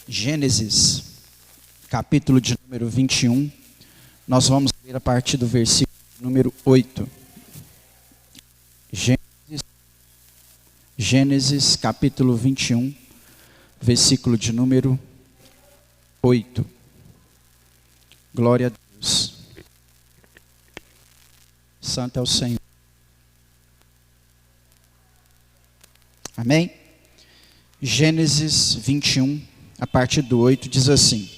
Gênesis, capítulo de número 21, nós vamos ler a partir do versículo número 8. Gênesis, capítulo 21, versículo de número 8. Glória a Deus. Santo é o Senhor. Amém? Gênesis 21, a partir do 8, diz assim: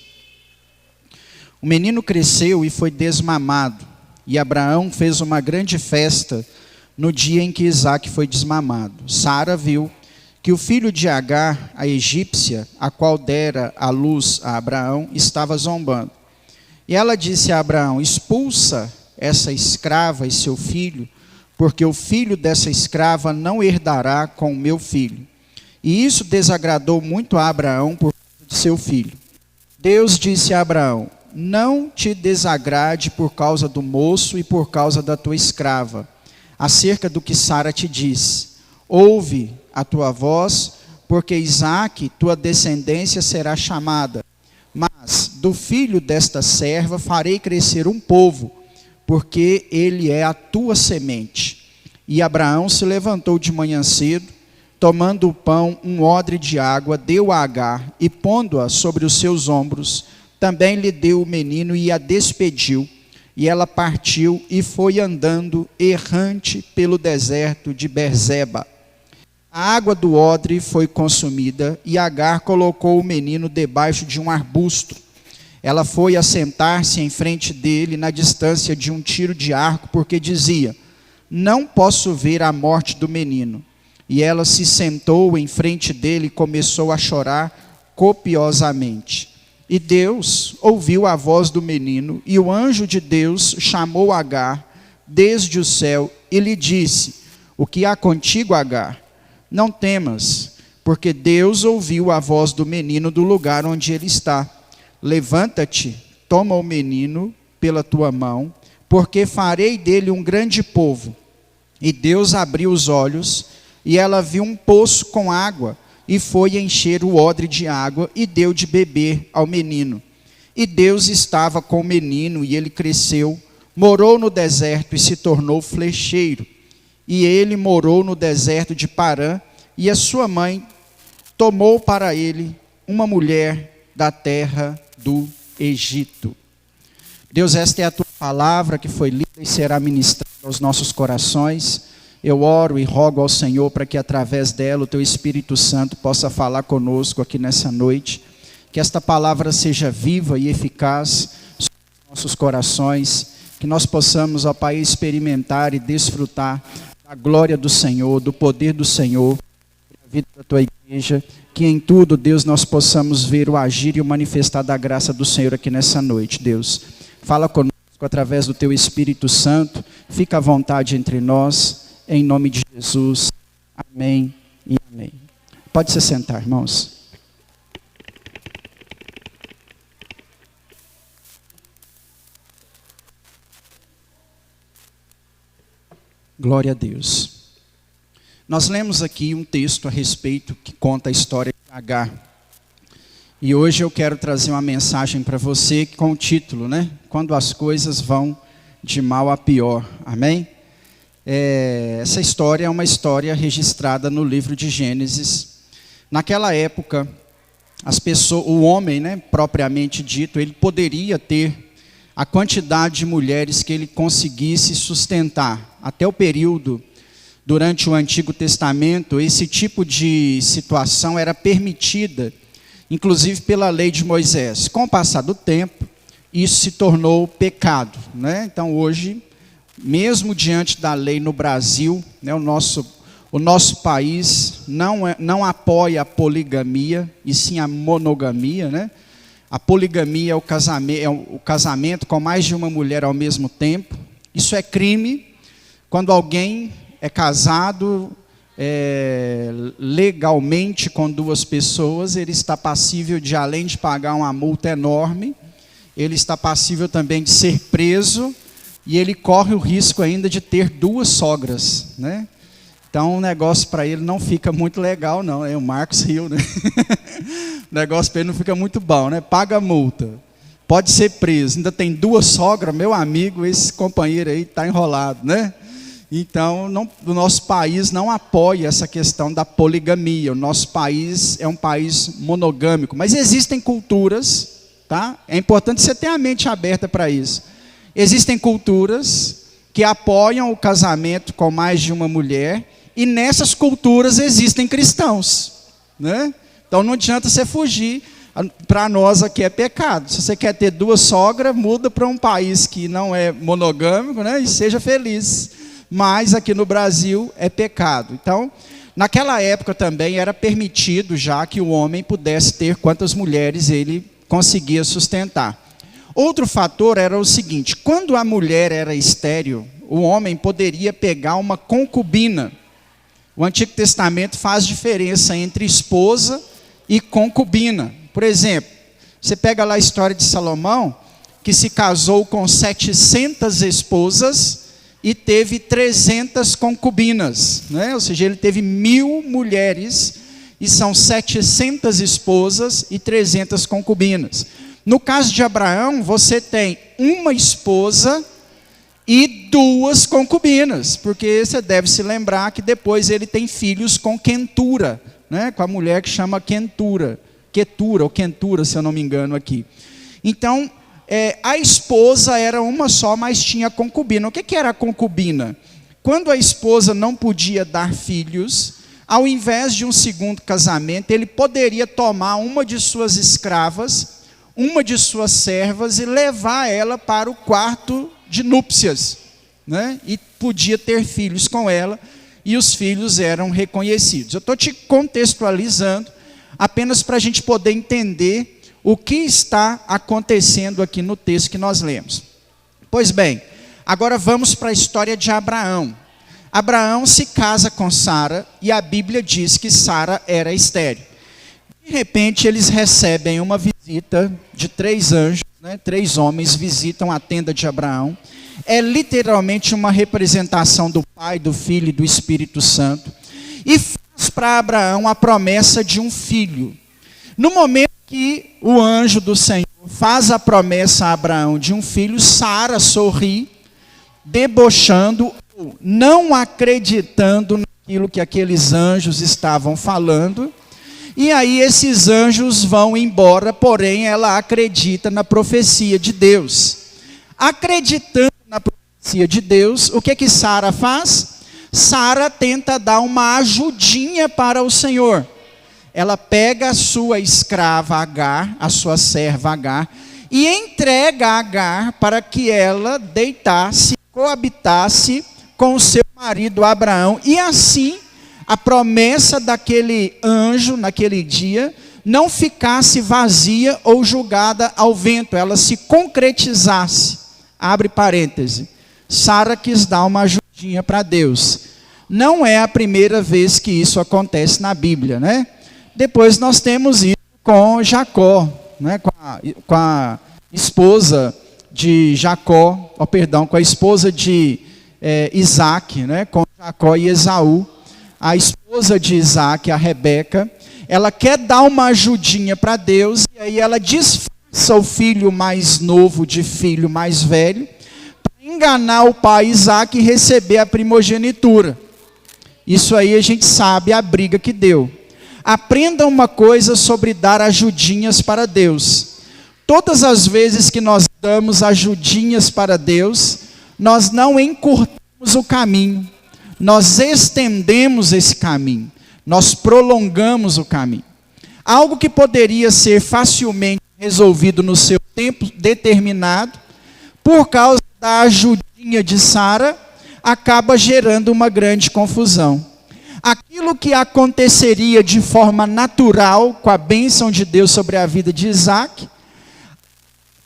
O menino cresceu e foi desmamado, e Abraão fez uma grande festa no dia em que Isaque foi desmamado. Sara viu que o filho de Agar, a egípcia, a qual dera a luz a Abraão, estava zombando. E ela disse a Abraão: Expulsa essa escrava e seu filho, porque o filho dessa escrava não herdará com o meu filho. E isso desagradou muito a Abraão por causa de seu filho. Deus disse a Abraão: Não te desagrade por causa do moço e por causa da tua escrava, acerca do que Sara te diz. Ouve a tua voz, porque Isaque, tua descendência, será chamada. Mas do filho desta serva farei crescer um povo, porque ele é a tua semente. E Abraão se levantou de manhã cedo, tomando o pão, um odre de água, deu a Agar, e pondo-a sobre os seus ombros, também lhe deu o menino e a despediu. E ela partiu e foi andando errante pelo deserto de Berseba. A água do odre foi consumida, e Agar colocou o menino debaixo de um arbusto. Ela foi assentar-se em frente dele, na distância de um tiro de arco, porque dizia: Não posso ver a morte do menino. E ela se sentou em frente dele e começou a chorar copiosamente. E Deus ouviu a voz do menino, e o anjo de Deus chamou Agar desde o céu e lhe disse: O que há contigo, Agar? Não temas, porque Deus ouviu a voz do menino do lugar onde ele está. Levanta-te, toma o menino pela tua mão, porque farei dele um grande povo. E Deus abriu os olhos, e ela viu um poço com água, e foi encher o odre de água, e deu de beber ao menino. E Deus estava com o menino, e ele cresceu, morou no deserto e se tornou flecheiro. E ele morou no deserto de Parã, e a sua mãe tomou para ele uma mulher da terra do Egito. Deus, esta é a tua palavra que foi lida e será ministrada aos nossos corações. Eu oro e rogo ao Senhor para que através dela o teu Espírito Santo possa falar conosco aqui nessa noite. Que esta palavra seja viva e eficaz sobre os nossos corações. Que nós possamos, ó Pai, experimentar e desfrutar da glória do Senhor, do poder do Senhor, da vida da tua igreja. Que em tudo, Deus, nós possamos ver o agir e o manifestar da graça do Senhor aqui nessa noite, Deus. Fala conosco através do teu Espírito Santo. Fica à vontade entre nós. Em nome de Jesus, amém e amém. Pode se sentar, irmãos. Glória a Deus. Nós lemos aqui um texto a respeito que conta a história de Agar. E hoje eu quero trazer uma mensagem para você com o título, né? Quando as coisas vão de mal a pior. Amém? Essa história é uma história registrada no livro de Gênesis. Naquela época, o homem, né, propriamente dito, ele poderia ter a quantidade de mulheres que ele conseguisse sustentar. Até o período, durante o Antigo Testamento, esse tipo de situação era permitida, inclusive pela lei de Moisés. Com o passar do tempo, isso se tornou pecado, né? Então hoje, mesmo diante da lei no Brasil, né, o nosso país não apoia a poligamia, e sim a monogamia, né? A poligamia é o casamento com mais de uma mulher ao mesmo tempo. Isso é crime. Quando alguém é casado legalmente com duas pessoas, ele está passível de, além de pagar uma multa enorme, ele está passível também de ser preso. E ele corre o risco ainda de ter duas sogras, né? Então o negócio para ele não fica muito legal, não. O Marcos riu, né? O negócio para ele não fica muito bom, né? Paga a multa, pode ser preso, ainda tem 2 sogras, meu amigo, esse companheiro aí está enrolado, né? Então, o nosso país não apoia essa questão da poligamia. O nosso país é um país monogâmico, mas existem culturas, tá? É importante você ter a mente aberta para isso. Existem culturas que apoiam o casamento com mais de uma mulher, e nessas culturas existem cristãos, né? Então não adianta você fugir. Para nós aqui é pecado. Se você quer ter 2 sogras, muda para um país que não é monogâmico, né? E seja feliz. Mas aqui no Brasil é pecado. Então, naquela época também era permitido já que o homem pudesse ter quantas mulheres ele conseguia sustentar. Outro fator era o seguinte: quando a mulher era estéril, o homem poderia pegar uma concubina. O Antigo Testamento faz diferença entre esposa e concubina. Por exemplo, você pega lá a história de Salomão, que se casou com 700 esposas e teve 300 concubinas, né? Ou seja, ele teve 1000 mulheres e são 700 esposas e 300 concubinas. No caso de Abraão, você tem uma esposa e 2 concubinas, porque você deve se lembrar que depois ele tem filhos com Quentura, né? Com a mulher que chama Quetura, ou Quentura, se eu não me engano aqui. Então, a esposa era uma só, mas tinha concubina. O que era a concubina? Quando a esposa não podia dar filhos, ao invés de um segundo casamento, ele poderia tomar uma de suas escravas, uma de suas servas e levar ela para o quarto de núpcias, né? E podia ter filhos com ela, e os filhos eram reconhecidos. Eu estou te contextualizando apenas para a gente poder entender o que está acontecendo aqui no texto que nós lemos. Pois bem, agora vamos para a história de Abraão. Abraão se casa com Sara e a Bíblia diz que Sara era estéril. De repente eles recebem uma visita de 3 anjos, né? 3 homens visitam a tenda de Abraão. É literalmente uma representação do Pai, do Filho e do Espírito Santo. E faz para Abraão a promessa de um filho. No momento que o anjo do Senhor faz a promessa a Abraão de um filho, Sara sorri, debochando, não acreditando naquilo que aqueles anjos estavam falando. E aí esses anjos vão embora, porém ela acredita na profecia de Deus. Acreditando na profecia de Deus, o que Sara faz? Sara tenta dar uma ajudinha para o Senhor. Ela pega a sua escrava Agar, a sua serva Agar, e entrega a Agar para que ela deitasse, coabitasse com o seu marido Abraão. E assim, a promessa daquele anjo, naquele dia, não ficasse vazia ou jogada ao vento, ela se concretizasse. Abre parêntese. Sara quis dar uma ajudinha para Deus. Não é a primeira vez que isso acontece na Bíblia, né? Depois nós temos isso com Jacó, né? com a esposa de Jacó, com a esposa de Isaac, né? Com Jacó e Esaú. A esposa de Isaac, a Rebeca, ela quer dar uma ajudinha para Deus, e aí ela disfarça o filho mais novo de filho mais velho, para enganar o pai Isaac e receber a primogenitura. Isso aí a gente sabe a briga que deu. Aprenda uma coisa sobre dar ajudinhas para Deus. Todas as vezes que nós damos ajudinhas para Deus, nós não encurtamos o caminho, nós estendemos esse caminho, nós prolongamos o caminho. Algo que poderia ser facilmente resolvido no seu tempo determinado, por causa da ajudinha de Sara, acaba gerando uma grande confusão. Aquilo que aconteceria de forma natural, com a bênção de Deus sobre a vida de Isaac,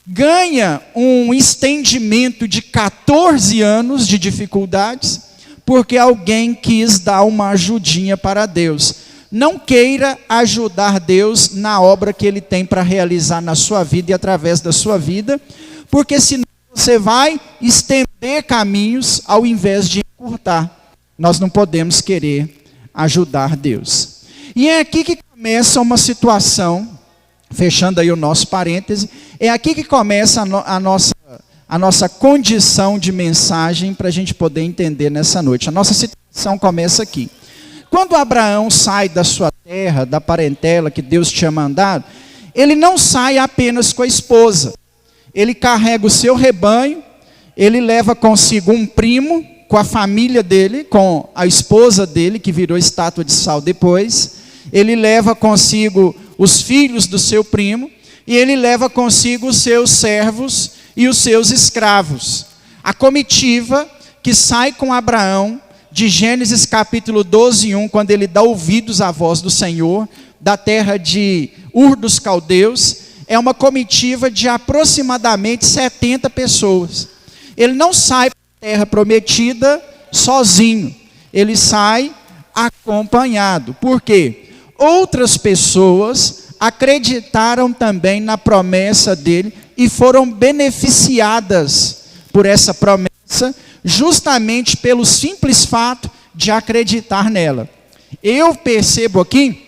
ganha um estendimento de 14 anos de dificuldades, porque alguém quis dar uma ajudinha para Deus. Não queira ajudar Deus na obra que Ele tem para realizar na sua vida e através da sua vida, porque senão você vai estender caminhos ao invés de encurtar. nós não podemos querer ajudar Deus. E é aqui que começa uma situação, fechando aí o nosso parêntese, é aqui que começa a nossa condição de mensagem para a gente poder entender nessa noite. A nossa situação começa aqui. Quando Abraão sai da sua terra, da parentela que Deus tinha mandado, ele não sai apenas com a esposa. Ele carrega o seu rebanho, ele leva consigo um primo, com a família dele, com a esposa dele, que virou estátua de sal depois. Ele leva consigo os filhos do seu primo, e ele leva consigo os seus servos e os seus escravos. A comitiva que sai com Abraão, de Gênesis capítulo 12, 1, quando ele dá ouvidos à voz do Senhor, da terra de Ur dos Caldeus, é uma comitiva de aproximadamente 70 pessoas. Ele não sai para a terra prometida sozinho, ele sai acompanhado. Por quê? Outras pessoas acreditaram também na promessa dele e foram beneficiadas por essa promessa, justamente pelo simples fato de acreditar nela. Eu percebo aqui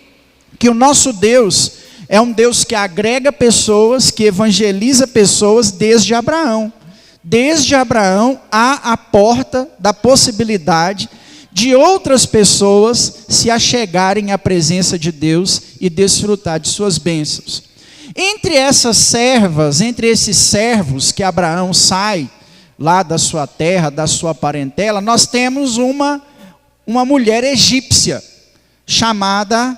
que o nosso Deus é um Deus que agrega pessoas, que evangeliza pessoas desde Abraão. Desde Abraão há a porta da possibilidade de outras pessoas se achegarem à presença de Deus e desfrutar de suas bênçãos. Entre essas servas, entre esses servos que Abraão sai lá da sua terra, da sua parentela, nós temos uma mulher egípcia chamada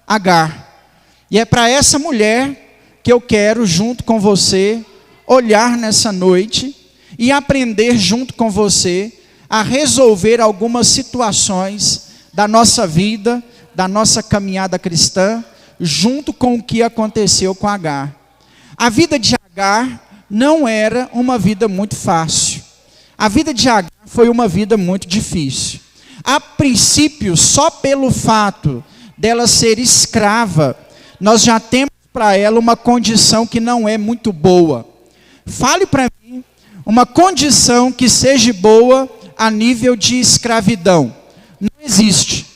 Agar. E é para essa mulher que eu quero, junto com você, olhar nessa noite e aprender junto com você a resolver algumas situações da nossa vida, da nossa caminhada cristã, junto com o que aconteceu com Agar. A vida de Agar não era uma vida muito fácil. A vida de Agar foi uma vida muito difícil. A princípio, só pelo fato dela ser escrava, nós já temos para ela uma condição que não é muito boa. Fale para mim uma condição que seja boa a nível de escravidão. Não existe.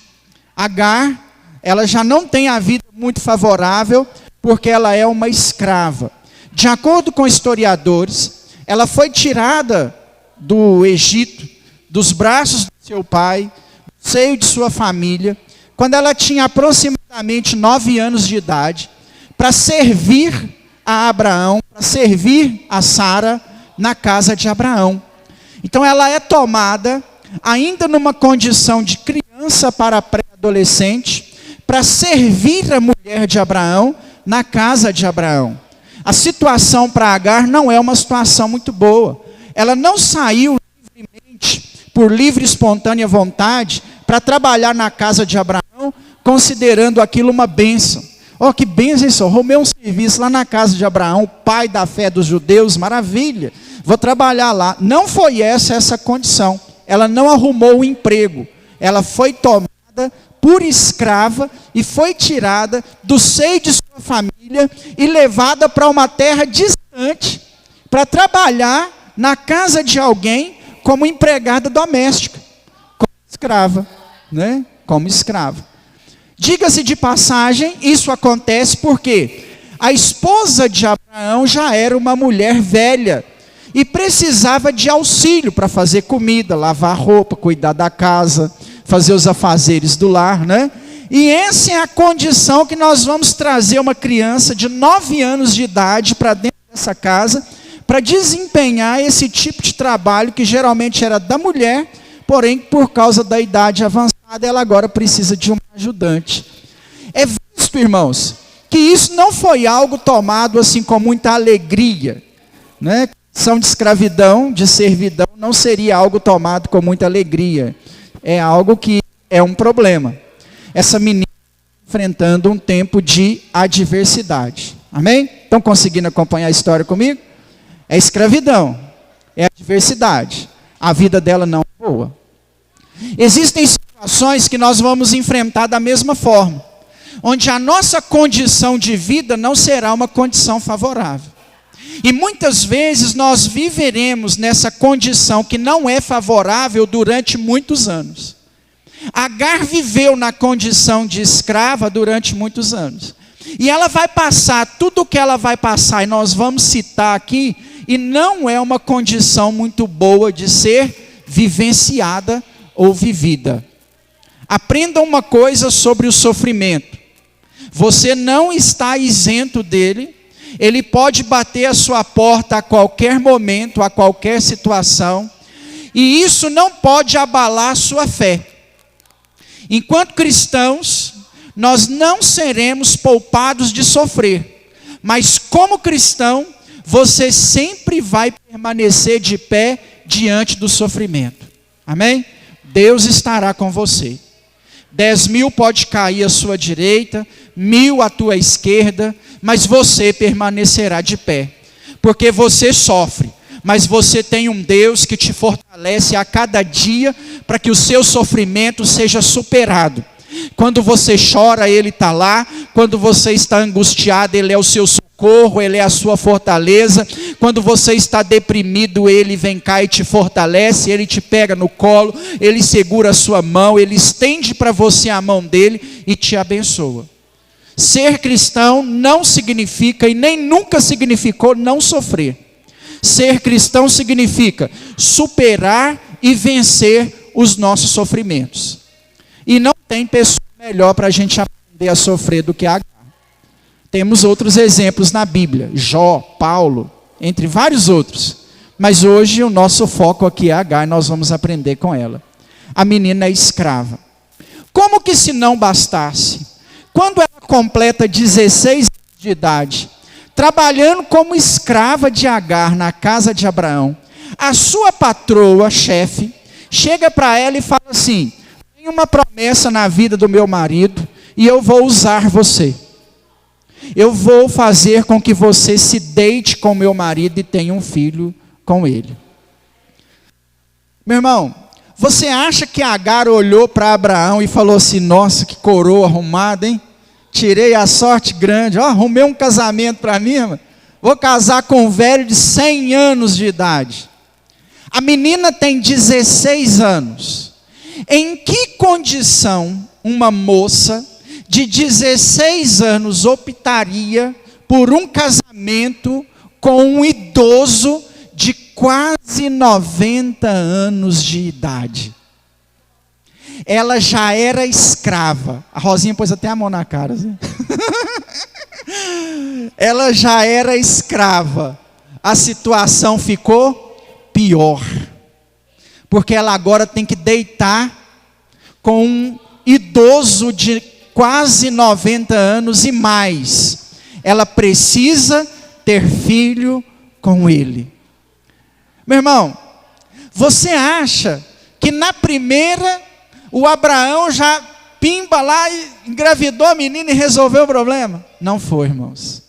Agar, ela já não tem a vida muito favorável, porque ela é uma escrava. De acordo com historiadores, ela foi tirada do Egito, dos braços do seu pai, do seio de sua família, quando ela tinha aproximadamente 9 anos de idade, para servir a Abraão, para servir a Sara na casa de Abraão. Então ela é tomada, ainda numa condição de criança para pré-adolescente, para servir a mulher de Abraão na casa de Abraão. A situação para Agar não é uma situação muito boa. Ela não saiu livremente, por livre e espontânea vontade, para trabalhar na casa de Abraão, considerando aquilo uma bênção. Oh, que bênção isso, arrumei um serviço lá na casa de Abraão, pai da fé dos judeus, maravilha, vou trabalhar lá. Não foi essa condição. Ela não arrumou um emprego. Ela foi tomada por escrava e foi tirada do seio de sua família e levada para uma terra distante para trabalhar na casa de alguém como empregada doméstica, como escrava, né? Como escrava. Diga-se de passagem, isso acontece porque a esposa de Abraão já era uma mulher velha e precisava de auxílio para fazer comida, lavar roupa, cuidar da casa, fazer os afazeres do lar, né? E essa é a condição que nós vamos trazer uma criança de 9 anos de idade para dentro dessa casa, para desempenhar esse tipo de trabalho que geralmente era da mulher, porém, por causa da idade avançada, ela agora precisa de um ajudante. É visto, irmãos, que isso não foi algo tomado assim com muita alegria, né? Condição de escravidão, de servidão, não seria algo tomado com muita alegria. É algo que é um problema. Essa menina enfrentando um tempo de adversidade. Amém? Estão conseguindo acompanhar a história comigo? É escravidão, é adversidade. A vida dela não é boa. Existem situações que nós vamos enfrentar da mesma forma, onde a nossa condição de vida não será uma condição favorável. E muitas vezes nós viveremos nessa condição que não é favorável durante muitos anos. Agar viveu na condição de escrava durante muitos anos. E ela vai passar tudo o que ela vai passar, e nós vamos citar aqui, e não é uma condição muito boa de ser vivenciada ou vivida. Aprenda uma coisa sobre o sofrimento. Você não está isento dele. Ele pode bater a sua porta a qualquer momento, a qualquer situação. E isso não pode abalar a sua fé. Enquanto cristãos, nós não seremos poupados de sofrer. Mas como cristão, você sempre vai permanecer de pé diante do sofrimento. Amém? Deus estará com você. 10.000 pode cair à sua direita, 1.000 à tua esquerda, mas você permanecerá de pé. Porque você sofre, mas você tem um Deus que te fortalece a cada dia para que o seu sofrimento seja superado. Quando você chora, Ele está lá. Quando você está angustiado, Ele é o seu socorro, Ele é a sua fortaleza. Quando você está deprimido, Ele vem cá e te fortalece. Ele te pega no colo, Ele segura a sua mão, Ele estende para você a mão dEle e te abençoa. Ser cristão não significa, e nem nunca significou, não sofrer. Ser cristão significa superar e vencer os nossos sofrimentos. E não tem pessoa melhor para a gente aprender a sofrer do que Agar. Temos outros exemplos na Bíblia, Jó, Paulo, entre vários outros. Mas hoje o nosso foco aqui é Agar, e nós vamos aprender com ela. A menina é escrava. Como que se não bastasse? Quando ela completa 16 anos de idade, trabalhando como escrava de Agar na casa de Abraão, a sua patroa, chefe, chega para ela e fala assim: tem uma promessa na vida do meu marido e eu vou usar você. Eu vou fazer com que você se deite com meu marido e tenha um filho com ele. Meu irmão, você acha que Agar olhou para Abraão e falou assim: nossa, que coroa arrumada, hein? Tirei a sorte grande, arrumei um casamento para mim, mano. Vou casar com um velho de 100 anos de idade. A menina tem 16 anos. Em que condição uma moça de 16 anos optaria por um casamento com um idoso de quase 90 anos de idade? Ela já era escrava. A Rosinha pôs até a mão na cara. Assim. Ela já era escrava. A situação ficou pior. Porque ela agora tem que deitar com um idoso de quase 90 anos e mais. Ela precisa ter filho com ele. Meu irmão, você acha que na primeira o Abraão já pimba lá e engravidou a menina e resolveu o problema? Não foi, irmãos.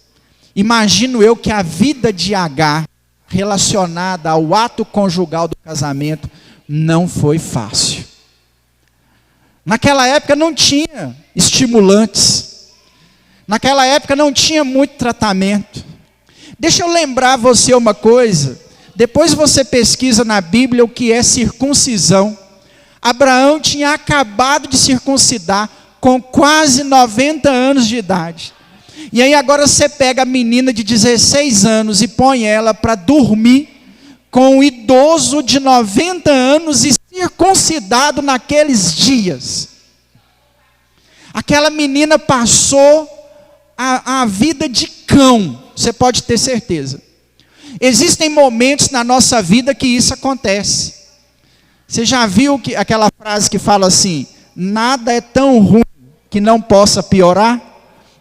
Imagino eu que a vida de Agar, relacionada ao ato conjugal do casamento, não foi fácil. Naquela época não tinha estimulantes. Naquela época não tinha muito tratamento. Deixa eu lembrar você uma coisa. Depois você pesquisa na Bíblia o que é circuncisão. Abraão tinha acabado de circuncidar com quase 90 anos de idade. E aí agora você pega a menina de 16 anos e põe ela para dormir com um idoso de 90 anos e circuncidado naqueles dias. Aquela menina passou a vida de cão, você pode ter certeza. Existem momentos na nossa vida que isso acontece. Você já viu aquela frase que fala assim: nada é tão ruim que não possa piorar?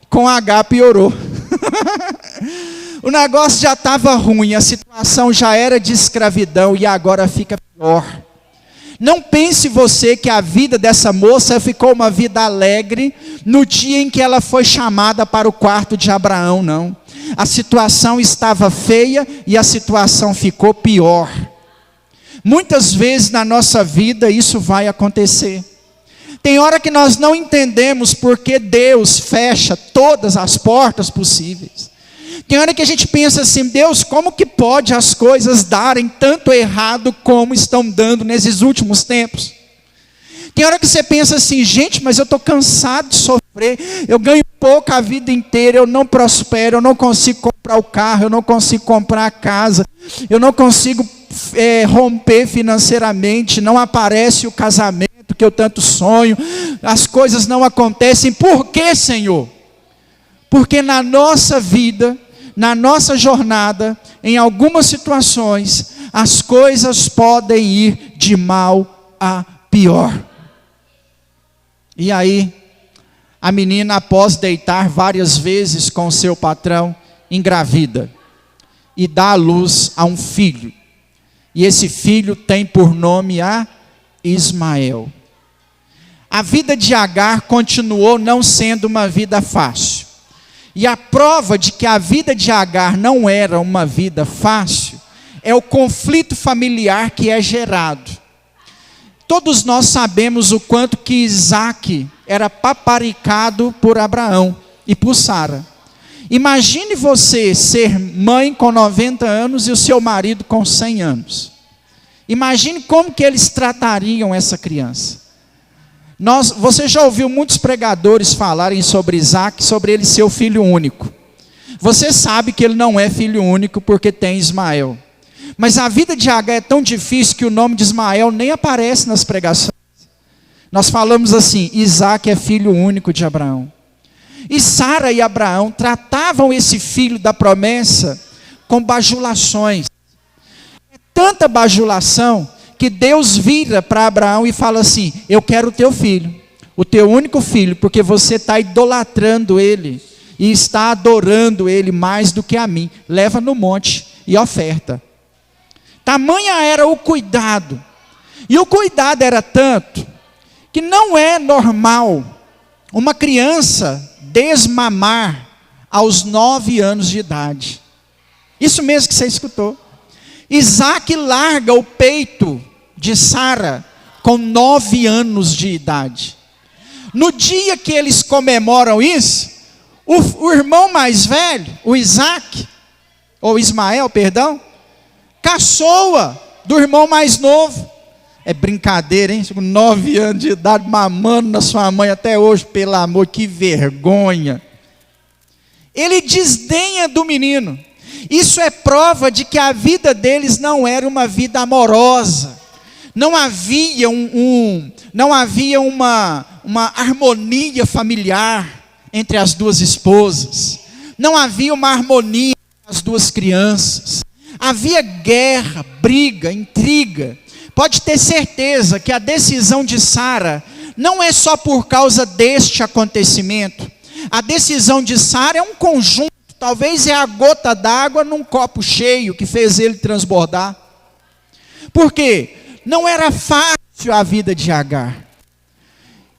Com H piorou. O negócio já estava ruim, a situação já era de escravidão e agora fica pior. Não pense você que a vida dessa moça ficou uma vida alegre no dia em que ela foi chamada para o quarto de Abraão, não. A situação estava feia e a situação ficou pior. Muitas vezes na nossa vida isso vai acontecer. Tem hora que nós não entendemos porque Deus fecha todas as portas possíveis. Tem hora que a gente pensa assim: Deus, como que pode as coisas darem tanto errado como estão dando nesses últimos tempos? Tem hora que você pensa assim, gente, mas eu estou cansado de sofrer, eu ganho pouco a vida inteira, eu não prospero, eu não consigo comprar o carro, eu não consigo comprar a casa, eu não consigo romper financeiramente, não aparece o casamento que eu tanto sonho, as coisas não acontecem. Por quê, Senhor? Porque na nossa vida, na nossa jornada, em algumas situações, as coisas podem ir de mal a pior. E aí, a menina, após deitar várias vezes com seu patrão, engravida e dá à luz a um filho. E esse filho tem por nome a Ismael. A vida de Agar continuou não sendo uma vida fácil. E a prova de que a vida de Agar não era uma vida fácil é o conflito familiar que é gerado. Todos nós sabemos o quanto que Isaac era paparicado por Abraão e por Sara. Imagine você ser mãe com 90 anos e o seu marido com 100 anos. Imagine como que eles tratariam essa criança. Você já ouviu muitos pregadores falarem sobre Isaac, sobre ele ser o filho único. Você sabe que ele não é filho único porque tem Ismael. Mas a vida de Agar é tão difícil que o nome de Ismael nem aparece nas pregações. Nós falamos assim, Isaac é filho único de Abraão. E Sara e Abraão tratavam esse filho da promessa com bajulações. É tanta bajulação que Deus vira para Abraão e fala assim, eu quero o teu filho, o teu único filho, porque você está idolatrando ele e está adorando ele mais do que a mim. Leva no monte e oferta. Tamanha era o cuidado. E o cuidado era tanto que não é normal uma criança desmamar aos 9 anos de idade. Isso mesmo que você escutou. Isaac larga o peito de Sara com 9 anos de idade. No dia que eles comemoram isso, o irmão mais velho, o Ismael, caçoa do irmão mais novo. É brincadeira, hein? 9 anos de idade, mamando na sua mãe até hoje, pelo amor, que vergonha. Ele desdenha do menino. Isso é prova de que a vida deles não era uma vida amorosa. Não havia uma harmonia familiar entre as duas esposas. Não havia uma harmonia entre as duas crianças. Havia guerra, briga, intriga. Pode ter certeza que a decisão de Sara não é só por causa deste acontecimento. A decisão de Sara é um conjunto, talvez é a gota d'água num copo cheio que fez ele transbordar. Por quê? Não era fácil a vida de Agar.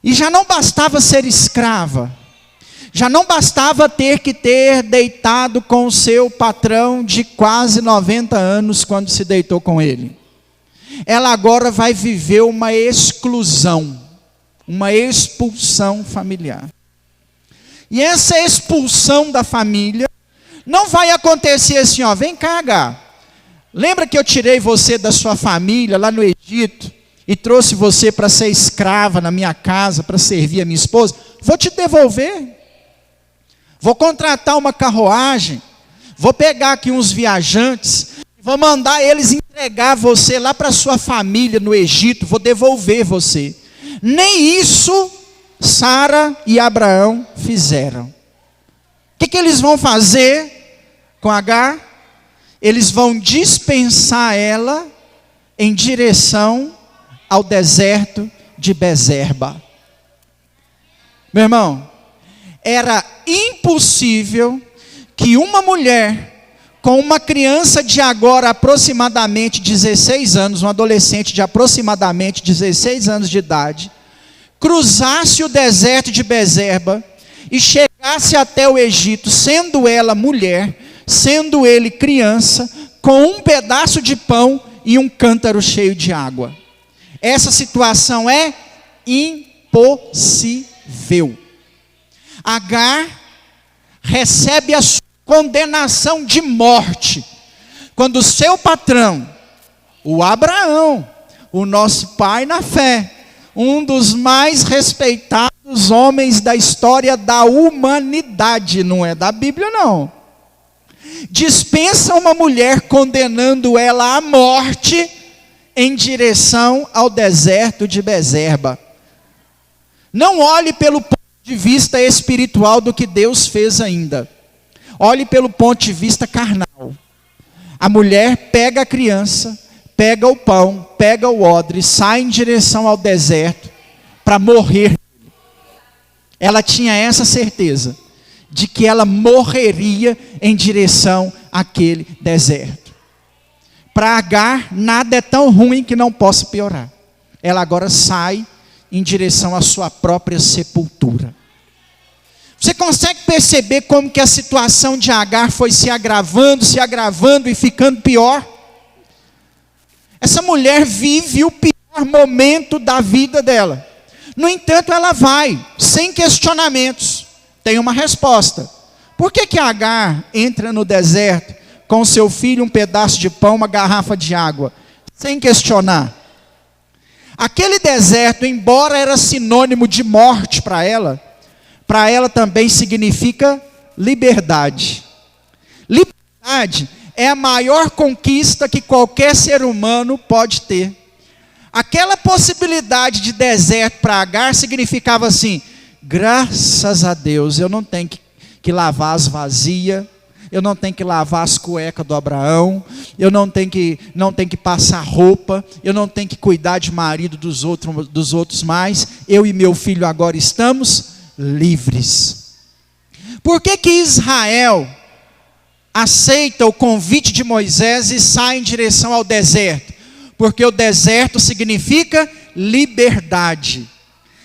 E já não bastava ser escrava. Já não bastava ter deitado com o seu patrão de quase 90 anos quando se deitou com ele. Ela agora vai viver uma exclusão, uma expulsão familiar. E essa expulsão da família não vai acontecer assim, vem cá, Agar. Lembra que eu tirei você da sua família lá no Egito e trouxe você para ser escrava na minha casa, para servir a minha esposa? Vou te devolver. Vou contratar uma carruagem, vou pegar aqui uns viajantes, vou mandar eles entregar você lá para sua família no Egito, vou devolver você. Nem isso Sara e Abraão fizeram. O que eles vão fazer com Agar? Eles vão dispensar ela em direção ao deserto de Bezerba. Meu irmão, era impossível que uma mulher com uma criança de agora aproximadamente 16 anos, um adolescente de aproximadamente 16 anos de idade, cruzasse o deserto de Bezerba e chegasse até o Egito, sendo ela mulher, sendo ele criança, com um pedaço de pão e um cântaro cheio de água. Essa situação é impossível. Agar recebe a sua condenação de morte quando o seu patrão, o Abraão, o nosso pai na fé, um dos mais respeitados homens da história da humanidade, não é da Bíblia não. Dispensa uma mulher condenando ela à morte em direção ao deserto de Bezerba. Não olhe pelo ponto de vista espiritual do que Deus fez ainda. Olhe pelo ponto de vista carnal. A mulher pega a criança, pega o pão, pega o odre, sai em direção ao deserto para morrer. Ela tinha essa certeza de que ela morreria em direção àquele deserto. Para Agar, nada é tão ruim que não possa piorar. Ela agora sai em direção à sua própria sepultura. Você consegue perceber como que a situação de Agar foi se agravando e ficando pior? Essa mulher vive o pior momento da vida dela. No entanto, ela vai, sem questionamentos. Tem uma resposta. Por que Agar entra no deserto com seu filho, um pedaço de pão, uma garrafa de água, sem questionar? Aquele deserto, embora era sinônimo de morte para ela também significa liberdade. Liberdade é a maior conquista que qualquer ser humano pode ter. Aquela possibilidade de deserto para Agar significava assim: graças a Deus, eu não tenho que lavar as vasilhas, eu não tenho que lavar as cuecas do Abraão, eu não tenho que passar roupa, eu não tenho que cuidar de marido dos outros mais, eu e meu filho agora estamos livres. Por que Israel aceita o convite de Moisés e sai em direção ao deserto? Porque o deserto significa liberdade.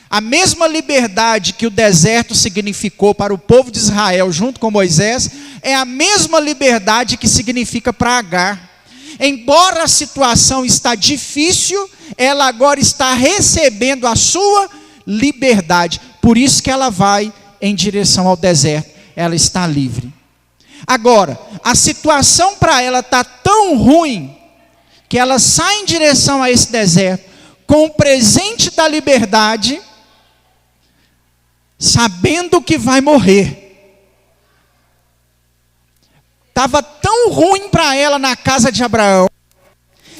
A mesma liberdade que o deserto significou para o povo de Israel junto com Moisés, é a mesma liberdade que significa para Agar. Embora a situação está difícil, ela agora está recebendo a sua liberdade. Por isso que ela vai em direção ao deserto. Ela está livre. Agora, a situação para ela está tão ruim, que ela sai em direção a esse deserto, com o presente da liberdade, sabendo que vai morrer. Estava tão ruim para ela na casa de Abraão,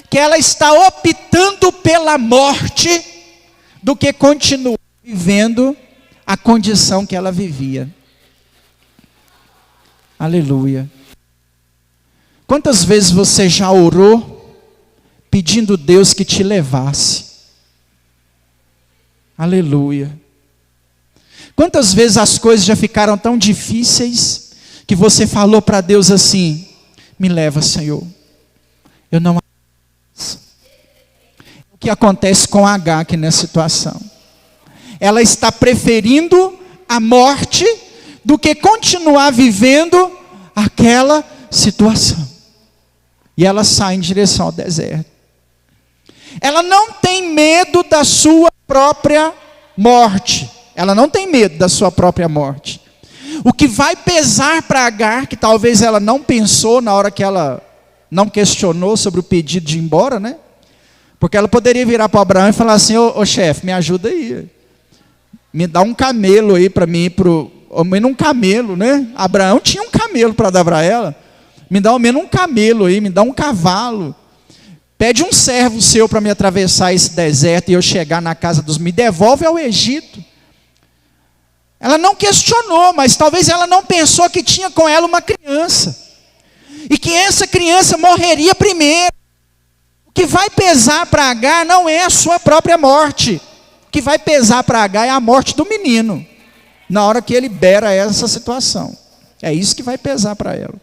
que ela está optando pela morte, do que continuar vivendo a condição que ela vivia. Aleluia. Quantas vezes você já orou pedindo a Deus que te levasse? Aleluia. Quantas vezes as coisas já ficaram tão difíceis que você falou para Deus assim: me leva, Senhor, eu não aguento. O que acontece com Agar aqui nessa situação? Ela está preferindo a morte do que continuar vivendo aquela situação. E ela sai em direção ao deserto. Ela não tem medo da sua própria morte. Ela não tem medo da sua própria morte. O que vai pesar para Agar, que talvez ela não pensou na hora que ela não questionou sobre o pedido de ir embora, né? Porque ela poderia virar para Abraão e falar assim: ô chefe, me ajuda aí. Me dá um camelo aí para mim ir para o... Ao menos um camelo, né? Abraão tinha um camelo para dar para ela. Me dá ao menos um camelo aí, me dá um cavalo. Pede um servo seu para me atravessar esse deserto e eu chegar na casa dos... Me devolve ao Egito. Ela não questionou, mas talvez ela não pensou que tinha com ela uma criança. E que essa criança morreria primeiro. O que vai pesar para Agar não é a sua própria morte. O que vai pesar para Agar é a morte do menino, na hora que ele libera essa situação. É isso que vai pesar para ela.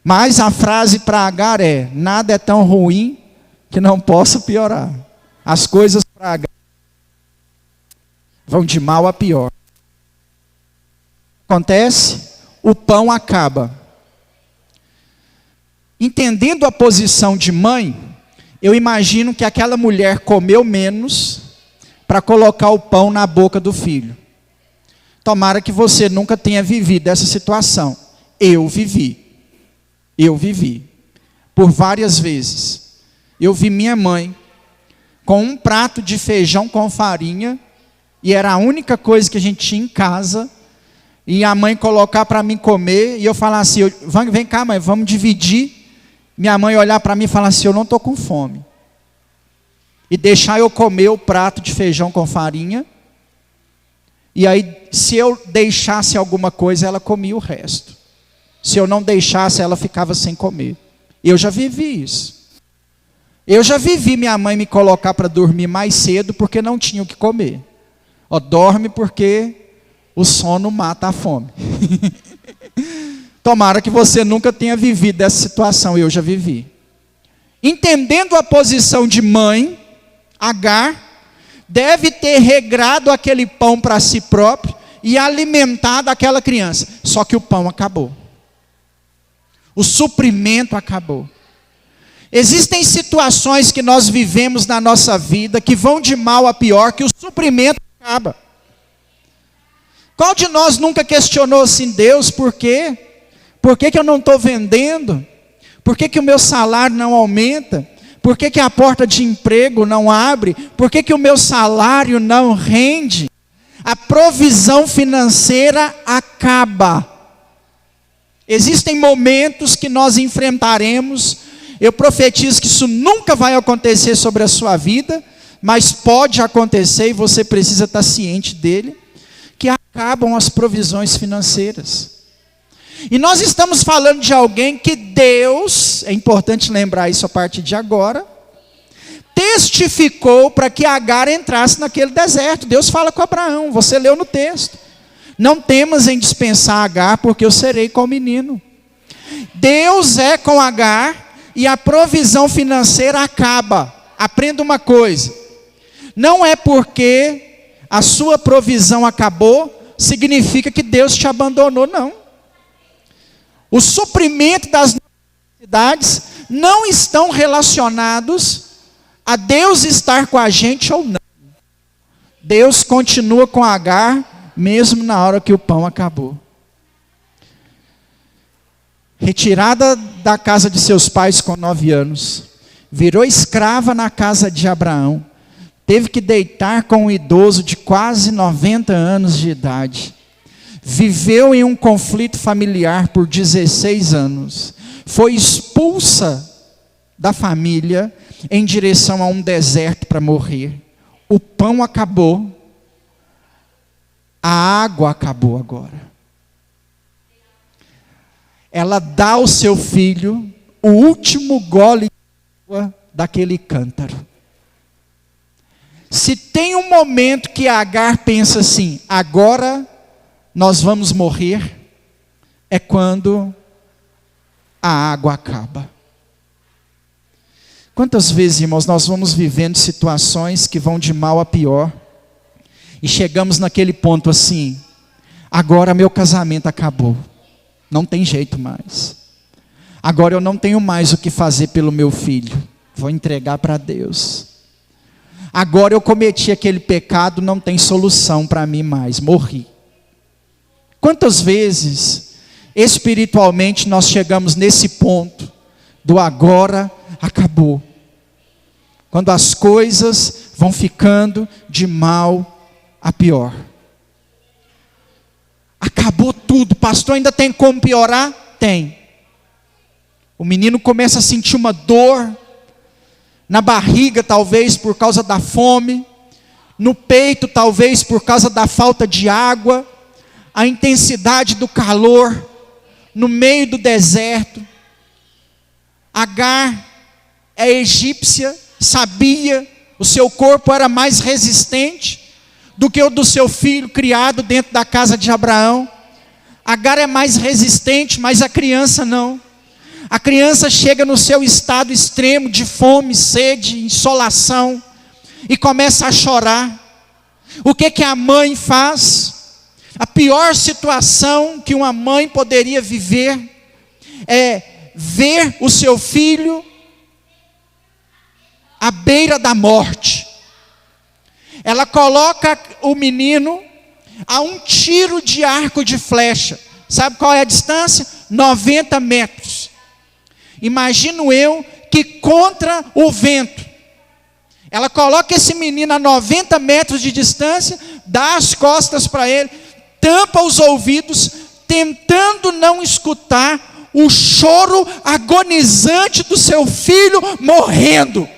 Mas a frase para Agar é: nada é tão ruim que não possa piorar. As coisas para Agar vão de mal a pior. Acontece, o pão acaba. Entendendo a posição de mãe, eu imagino que aquela mulher comeu menos para colocar o pão na boca do filho. Tomara que você nunca tenha vivido essa situação. Eu vivi. Por várias vezes. Eu vi minha mãe com um prato de feijão com farinha, e era a única coisa que a gente tinha em casa, e a mãe colocar para mim comer, e eu falar assim, vem cá mãe, vamos dividir. Minha mãe olhar para mim e falar assim, eu não estou com fome. E deixar eu comer o prato de feijão com farinha, e aí se eu deixasse alguma coisa, ela comia o resto. Se eu não deixasse, ela ficava sem comer. Eu já vivi isso. Eu já vivi minha mãe me colocar para dormir mais cedo, porque não tinha o que comer. Ó, dorme porque o sono mata a fome. Tomara que você nunca tenha vivido essa situação, eu já vivi. Entendendo a posição de mãe, Agar deve ter regrado aquele pão para si próprio e alimentado aquela criança. Só que o pão acabou. O suprimento acabou. Existem situações que nós vivemos na nossa vida que vão de mal a pior, que o suprimento acaba. Qual de nós nunca questionou assim, Deus, por quê? Por que eu não estou vendendo? Por que o meu salário não aumenta? Por que a porta de emprego não abre? Por que o meu salário não rende? A provisão financeira acaba. Existem momentos que nós enfrentaremos. Eu profetizo que isso nunca vai acontecer sobre a sua vida, mas pode acontecer e você precisa estar ciente dele, que acabam as provisões financeiras. E nós estamos falando de alguém que Deus, é importante lembrar isso a partir de agora, testificou para que Agar entrasse naquele deserto. Deus fala com Abraão, você leu no texto. Não temas em dispensar Agar, porque eu serei com o menino. Deus é com Agar e a provisão financeira acaba. Aprenda uma coisa, não é porque a sua provisão acabou, significa que Deus te abandonou, não. O suprimento das necessidades não estão relacionados a Deus estar com a gente ou não. Deus continua com Agar, mesmo na hora que o pão acabou. Retirada da casa de seus pais com 9 anos, virou escrava na casa de Abraão, teve que deitar com um idoso de quase 90 anos de idade, viveu em um conflito familiar por 16 anos, foi expulsa da família em direção a um deserto para morrer. O pão acabou, a água acabou agora. Ela dá ao seu filho o último gole de água daquele cântaro. Se tem um momento que Agar pensa assim, agora nós vamos morrer, é quando a água acaba. Quantas vezes, irmãos, nós vamos vivendo situações que vão de mal a pior, e chegamos naquele ponto assim, agora meu casamento acabou. Não tem jeito mais. Agora eu não tenho mais o que fazer pelo meu filho. Vou entregar para Deus. Agora eu cometi aquele pecado, não tem solução para mim mais. Morri. Quantas vezes, espiritualmente, nós chegamos nesse ponto do agora acabou. Quando as coisas vão ficando de mal a pior. Acabou tudo, pastor, ainda tem como piorar? Tem. O menino começa a sentir uma dor, na barriga talvez por causa da fome, no peito talvez por causa da falta de água, a intensidade do calor, no meio do deserto. Agar é egípcia, sabia, o seu corpo era mais resistente do que o do seu filho criado dentro da casa de Abraão. Agar é mais resistente, mas a criança não. A criança chega no seu estado extremo de fome, sede, insolação, e começa a chorar. O que a mãe faz? A pior situação que uma mãe poderia viver é ver o seu filho à beira da morte. Ela coloca o menino a um tiro de arco de flecha. Sabe qual é a distância? 90 metros. Imagino eu que contra o vento, Ela coloca esse menino a 90 metros de distância, dá as costas para ele, tampa os ouvidos, tentando não escutar o choro agonizante do seu filho morrendo.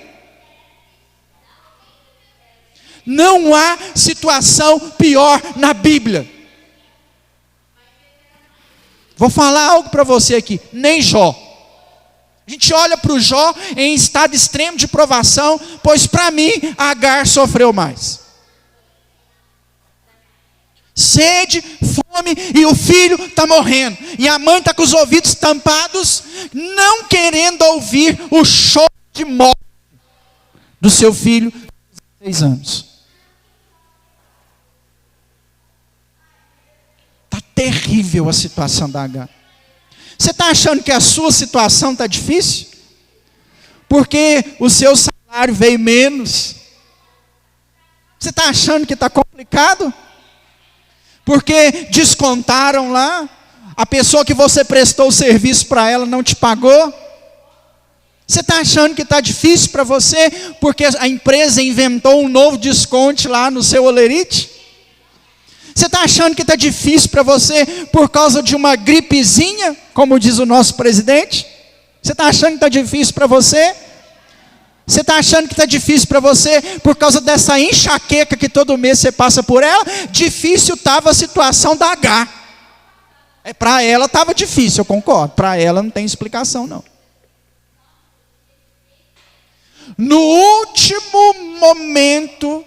Não há situação pior na Bíblia. Vou falar algo para você aqui, nem Jó. A gente olha para o Jó em estado extremo de provação, pois para mim Agar sofreu mais. Sede, fome e o filho está morrendo. E a mãe está com os ouvidos tampados, não querendo ouvir o choro de morte do seu filho de 16 anos. Está terrível a situação da Agar. Você está achando que a sua situação está difícil? Porque o seu salário veio menos? Você está achando que está complicado? Porque descontaram lá? A pessoa que você prestou o serviço para ela não te pagou? Você está achando que está difícil para você? Porque a empresa inventou um novo desconto lá no seu Olerite? Você está achando que está difícil para você por causa de uma gripezinha, como diz o nosso presidente? Você está achando que está difícil para você? Você está achando que está difícil para você por causa dessa enxaqueca que todo mês você passa por ela? Difícil estava a situação da Agar. Para ela estava difícil, eu concordo. Para ela não tem explicação não. No último momento,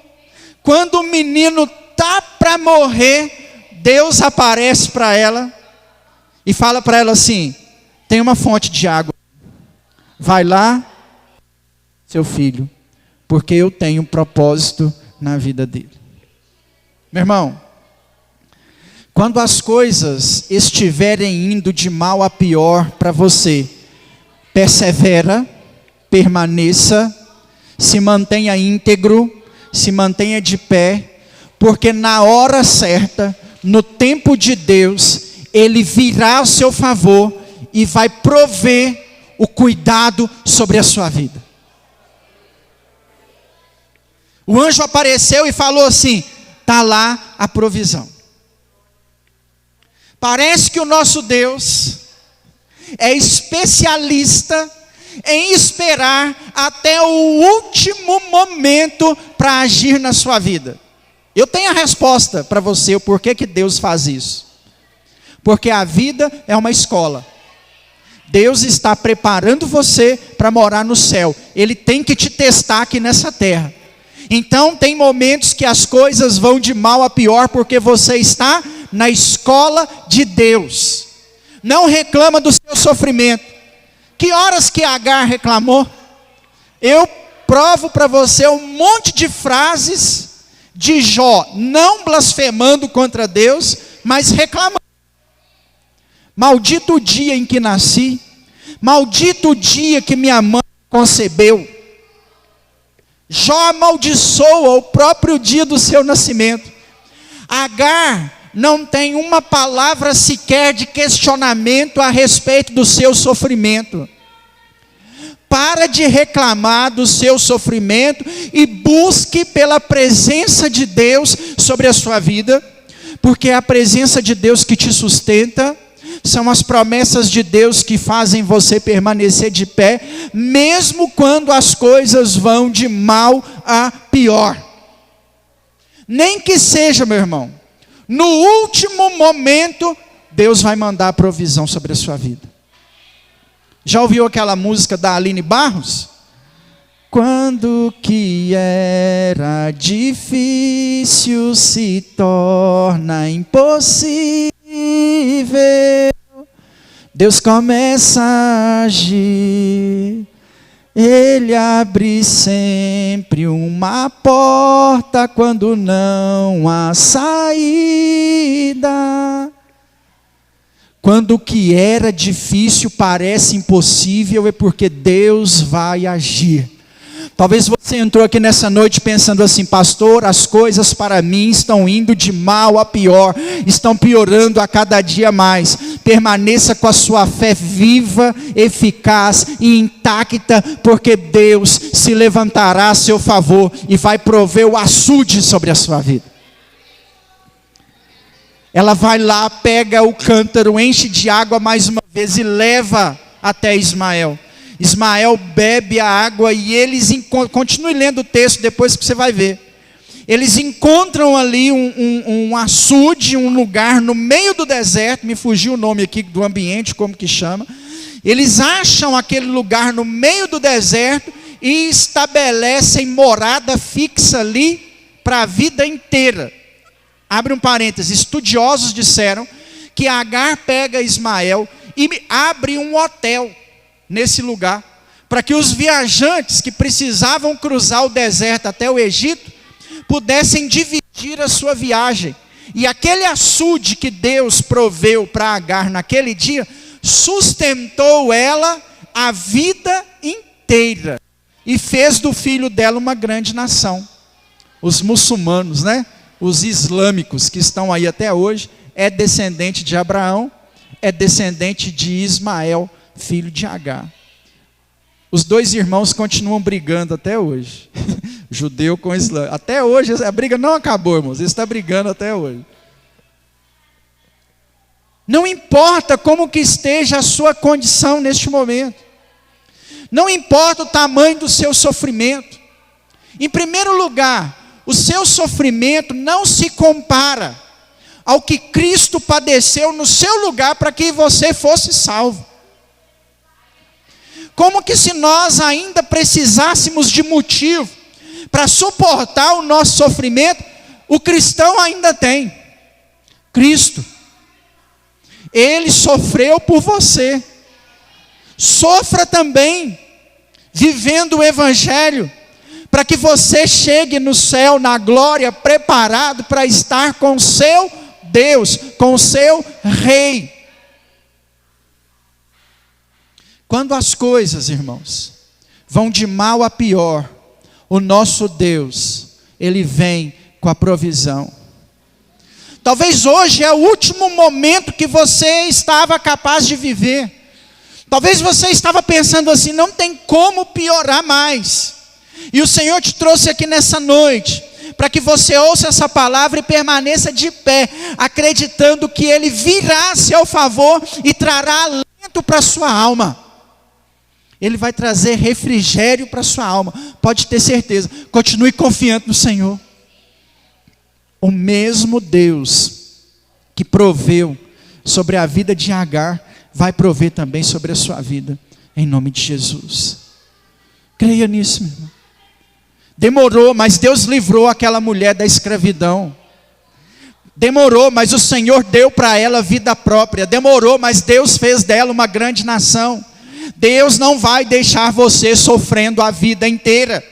quando o menino está para morrer, Deus aparece para ela e fala para ela assim: tem uma fonte de água, vai lá, seu filho, porque eu tenho um propósito na vida dele. Meu irmão, quando as coisas estiverem indo de mal a pior para você, persevera, permaneça, se mantenha íntegro, se mantenha de pé, porque na hora certa, no tempo de Deus, Ele virá ao seu favor e vai prover o cuidado sobre a sua vida. O anjo apareceu e falou assim: está lá a provisão. Parece que o nosso Deus é especialista em esperar até o último momento para agir na sua vida. Eu tenho a resposta para você, o porquê que Deus faz isso. Porque a vida é uma escola. Deus está preparando você para morar no céu. Ele tem que te testar aqui nessa terra. Então tem momentos que as coisas vão de mal a pior, porque você está na escola de Deus. Não reclama do seu sofrimento. Que horas que Agar reclamou? Eu provo para você um monte de frases de Jó, não blasfemando contra Deus, mas reclamando. Maldito o dia em que nasci, maldito o dia que minha mãe concebeu. Jó amaldiçoa o próprio dia do seu nascimento. Agar não tem uma palavra sequer de questionamento a respeito do seu sofrimento. Para de reclamar do seu sofrimento e busque pela presença de Deus sobre a sua vida, porque é a presença de Deus que te sustenta, são as promessas de Deus que fazem você permanecer de pé, mesmo quando as coisas vão de mal a pior. Nem que seja, meu irmão, no último momento, Deus vai mandar a provisão sobre a sua vida. Já ouviu aquela música da Aline Barros? Quando que era difícil se torna impossível, Deus começa a agir. Ele abre sempre uma porta quando não há saída. Quando o que era difícil parece impossível, é porque Deus vai agir. Talvez você entrou aqui nessa noite pensando assim: pastor, as coisas para mim estão indo de mal a pior, estão piorando a cada dia mais. permaneça com a sua fé viva, eficaz e intacta, porque Deus se levantará a seu favor e vai prover o açude sobre a sua vida. Ela vai lá, pega o cântaro, enche de água mais uma vez e leva até Ismael. Ismael bebe a água e eles continue lendo o texto depois que você vai ver. Eles encontram ali um açude, um lugar no meio do deserto, me fugiu o nome aqui do ambiente, como que chama. Eles acham aquele lugar no meio do deserto e estabelecem morada fixa ali para a vida inteira. Abre um parênteses, estudiosos disseram que Agar pega Ismael e abre um hotel nesse lugar, para que os viajantes que precisavam cruzar o deserto até o Egito, pudessem dividir a sua viagem. E aquele açude que Deus proveu para Agar naquele dia, sustentou ela a vida inteira, e fez do filho dela uma grande nação. Os muçulmanos, né? Os islâmicos que estão aí até hoje, é descendente de Abraão, é descendente de Ismael, filho de Agar. Os dois irmãos continuam brigando até hoje. Judeu com Islã. Até hoje, a briga não acabou, irmãos. Eles estão brigando até hoje. Não importa como que esteja a sua condição neste momento. Não importa o tamanho do seu sofrimento. Em primeiro lugar, o seu sofrimento não se compara ao que Cristo padeceu no seu lugar para que você fosse salvo. Como que se nós ainda precisássemos de motivo para suportar o nosso sofrimento, o cristão ainda tem Cristo. Ele sofreu por você. Sofra também, vivendo o Evangelho, para que você chegue no céu, na glória, preparado para estar com o seu Deus, com o seu Rei. Quando as coisas, irmãos, vão de mal a pior, o nosso Deus, Ele vem com a provisão. Talvez hoje é o último momento que você estava capaz de viver. Talvez você estava pensando assim, não tem como piorar mais. E o Senhor te trouxe aqui nessa noite, para que você ouça essa palavra e permaneça de pé, acreditando que Ele virá a seu favor e trará alento para a sua alma. Ele vai trazer refrigério para a sua alma, pode ter certeza. Continue confiante no Senhor. O mesmo Deus que proveu sobre a vida de Agar, vai prover também sobre a sua vida, em nome de Jesus. Creia nisso, meu irmão. Demorou, mas Deus livrou aquela mulher da escravidão. Demorou, mas o Senhor deu para ela vida própria. Demorou, mas Deus fez dela uma grande nação. Deus não vai deixar você sofrendo a vida inteira.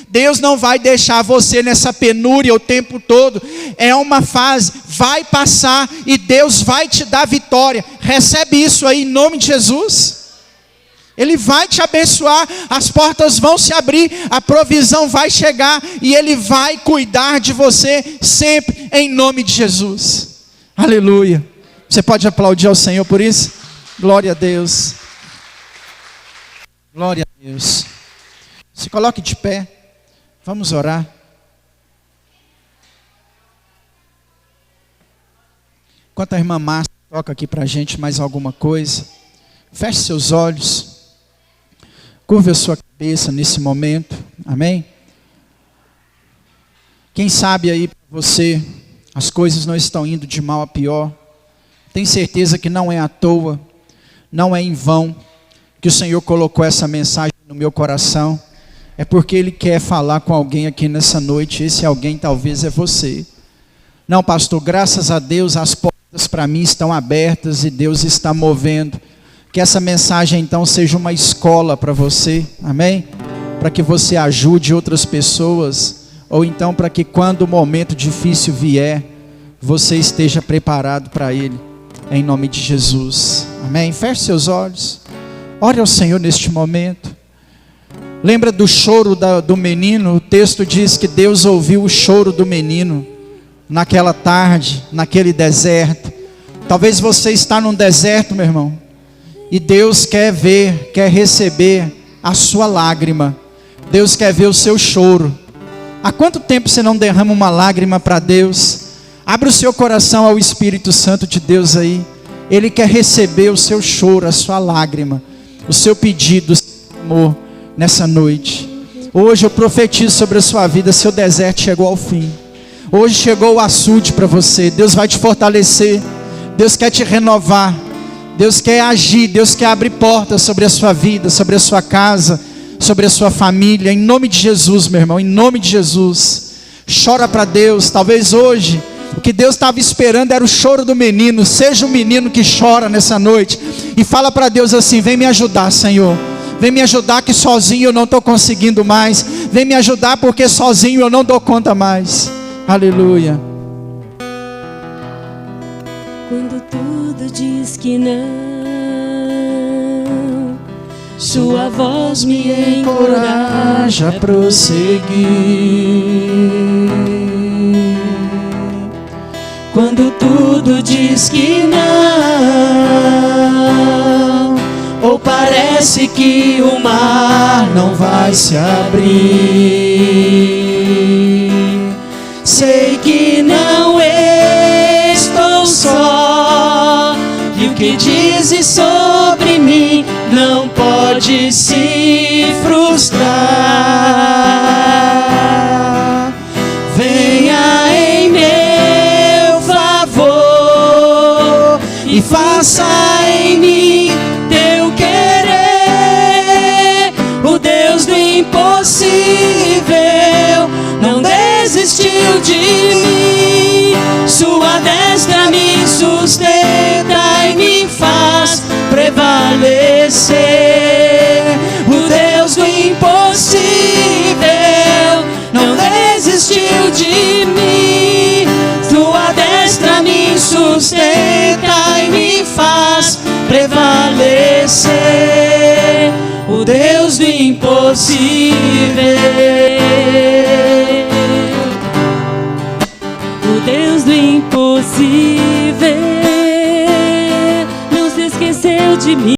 Deus não vai deixar você nessa penúria o tempo todo. É uma fase, vai passar e Deus vai te dar vitória. Recebe isso aí em nome de Jesus. Ele vai te abençoar, as portas vão se abrir, a provisão vai chegar e Ele vai cuidar de você sempre em nome de Jesus. Aleluia. Você pode aplaudir ao Senhor por isso? Glória a Deus. Glória a Deus. Se coloque de pé. Vamos orar. Enquanto a irmã Márcia toca aqui para a gente mais alguma coisa, feche seus olhos. Curve a sua cabeça nesse momento. Amém? Quem sabe aí para você, as coisas não estão indo de mal a pior. Tem certeza que não é à toa, não é em vão, que o Senhor colocou essa mensagem no meu coração. É porque Ele quer falar com alguém aqui nessa noite. Esse alguém talvez é você. Não, pastor, graças a Deus as portas para mim estão abertas e Deus está movendo. Que essa mensagem então seja uma escola para você, amém? Para que você ajude outras pessoas, ou então para que quando o momento difícil vier, você esteja preparado para ele, em nome de Jesus, amém? Feche seus olhos, ore ao Senhor neste momento. Lembra do choro do menino? O texto diz que Deus ouviu o choro do menino, naquela tarde, naquele deserto. Talvez você está num deserto, meu irmão, e Deus quer ver, quer receber a sua lágrima. Deus quer ver o seu choro. Há quanto tempo você não derrama uma lágrima para Deus? Abre o seu coração ao Espírito Santo de Deus aí. Ele quer receber o seu choro, a sua lágrima, o seu pedido, o seu amor nessa noite. Hoje eu profetizo sobre a sua vida, seu deserto chegou ao fim. Hoje chegou o açude para você. Deus vai te fortalecer. Deus quer te renovar. Deus quer agir. Deus quer abrir portas sobre a sua vida, sobre a sua casa, sobre a sua família. Em nome de Jesus, meu irmão, em nome de Jesus. Chora para Deus. Talvez hoje o que Deus estava esperando era o choro do menino. Seja um menino que chora nessa noite e fala para Deus assim: vem me ajudar, Senhor. Vem me ajudar que sozinho eu não estou conseguindo mais. Vem me ajudar porque sozinho eu não dou conta mais. Aleluia. Quando tudo diz que não, sua voz me encoraja a prosseguir. Quando tudo diz que não, ou parece que o mar não vai se abrir, sei que não estou só, e o que dizes sobre mim não pode se frustrar. Venha em meu favor e faça em mim teu querer. O Deus do impossível não desistiu de mim. Sua destra me sustenta e me faz prevalecer. O Deus do impossível não desistiu de mim. Sua destra me sustenta e me faz prevalecer. O Deus do impossível. O Deus do impossível não se esqueceu de mim.